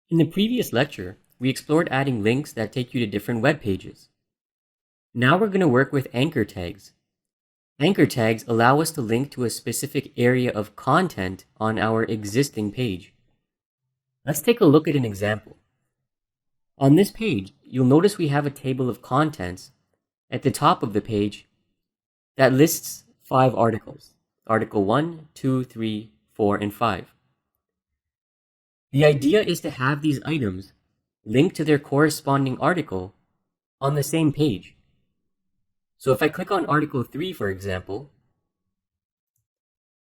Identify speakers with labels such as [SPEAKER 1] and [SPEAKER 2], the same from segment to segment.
[SPEAKER 1] In the previous lecture, we explored adding links that take you to different web pages. Now we're going to work with anchor tags. Anchor tags allow us to link to a specific area of content on our existing page. Let's take a look at an example. On this page, you'll notice we have a table of contents at the top of the page that lists 5 articles. Article 1, 2, 3, 4, and 5. The idea is to have these items link to their corresponding article on the same page. So if I click on Article 3, for example,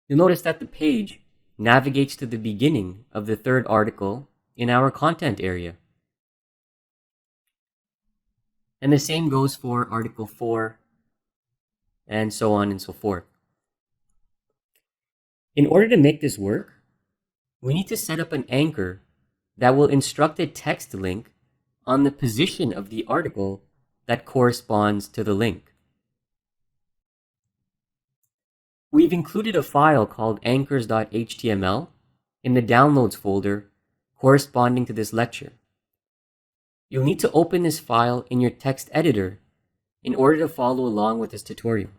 [SPEAKER 1] you'll notice that the page navigates to the beginning of the 3rd article in our content area. And the same goes for Article 4, and so on and so forth. In order to make this work, we need to set up an anchor that will instruct a text link on the position of the article that corresponds to the link. We've included a file called anchors.html in the downloads folder corresponding to this lecture. You'll need to open this file in your text editor in order to follow along with this tutorial.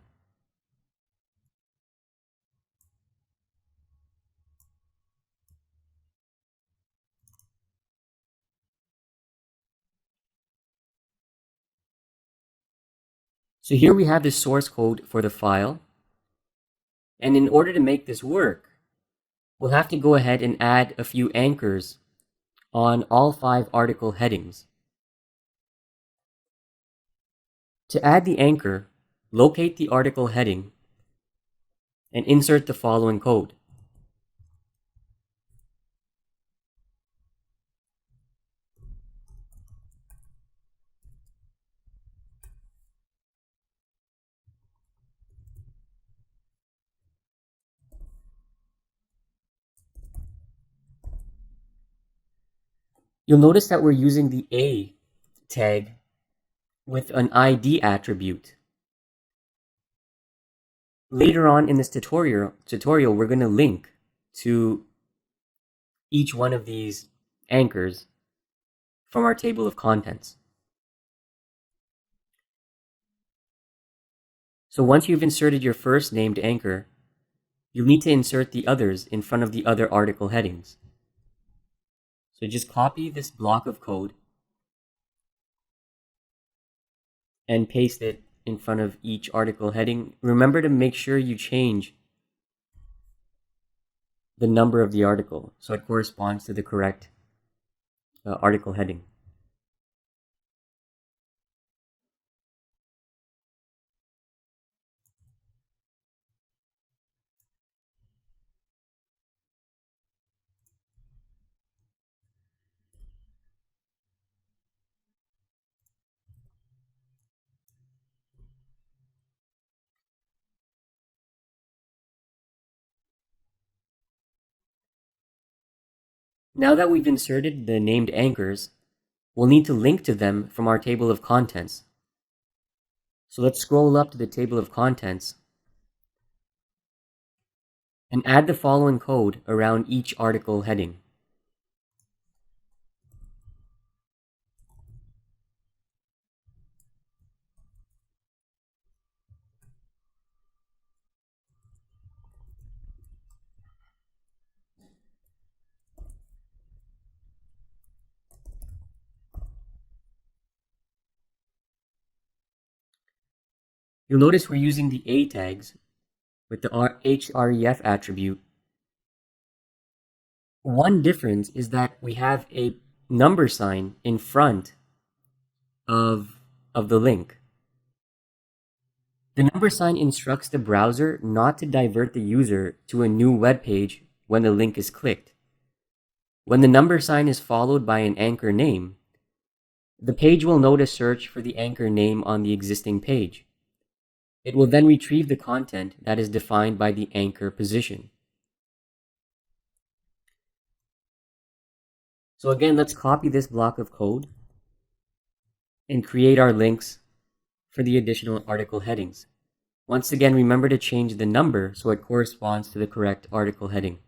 [SPEAKER 1] So here we have the source code for the file. And in order to make this work, we'll have to go ahead and add a few anchors on all 5 article headings. To add the anchor, locate the article heading and insert the following code. You'll notice that we're using the A tag with an ID attribute. Later on in this tutorial, we're going to link to each one of these anchors from our table of contents. So once you've inserted your first named anchor, you'll need to insert the others in front of the other article headings. So just copy this block of code and paste it in front of each article heading. Remember to make sure you change the number of the article so it corresponds to the correct article heading. Now that we've inserted the named anchors, we'll need to link to them from our table of contents. So let's scroll up to the table of contents and add the following code around each article heading. You'll notice we're using the A tags with the href attribute. One difference is that we have a number sign in front of the link. The number sign instructs the browser not to divert the user to a new web page when the link is clicked. When the number sign is followed by an anchor name, the page will know to search for the anchor name on the existing page. It will then retrieve the content that is defined by the anchor position. So again, let's copy this block of code and create our links for the additional article headings. Once again, remember to change the number so it corresponds to the correct article heading.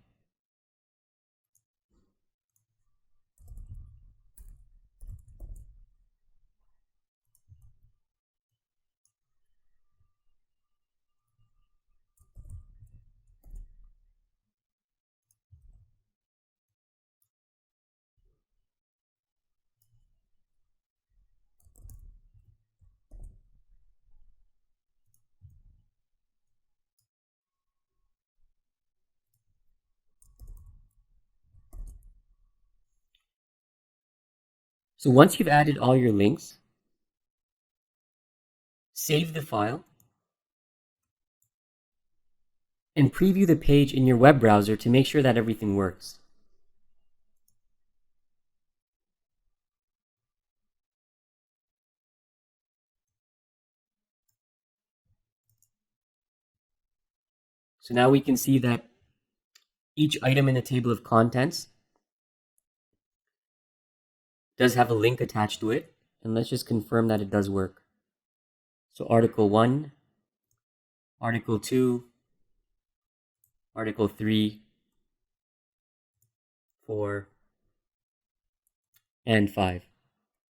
[SPEAKER 1] So once you've added all your links, save the file and preview the page in your web browser to make sure that everything works. So now we can see that each item in the table of contents does have a link attached to it. And let's just confirm that it does work. So Article 1, Article 2, Article 3, 4, and 5.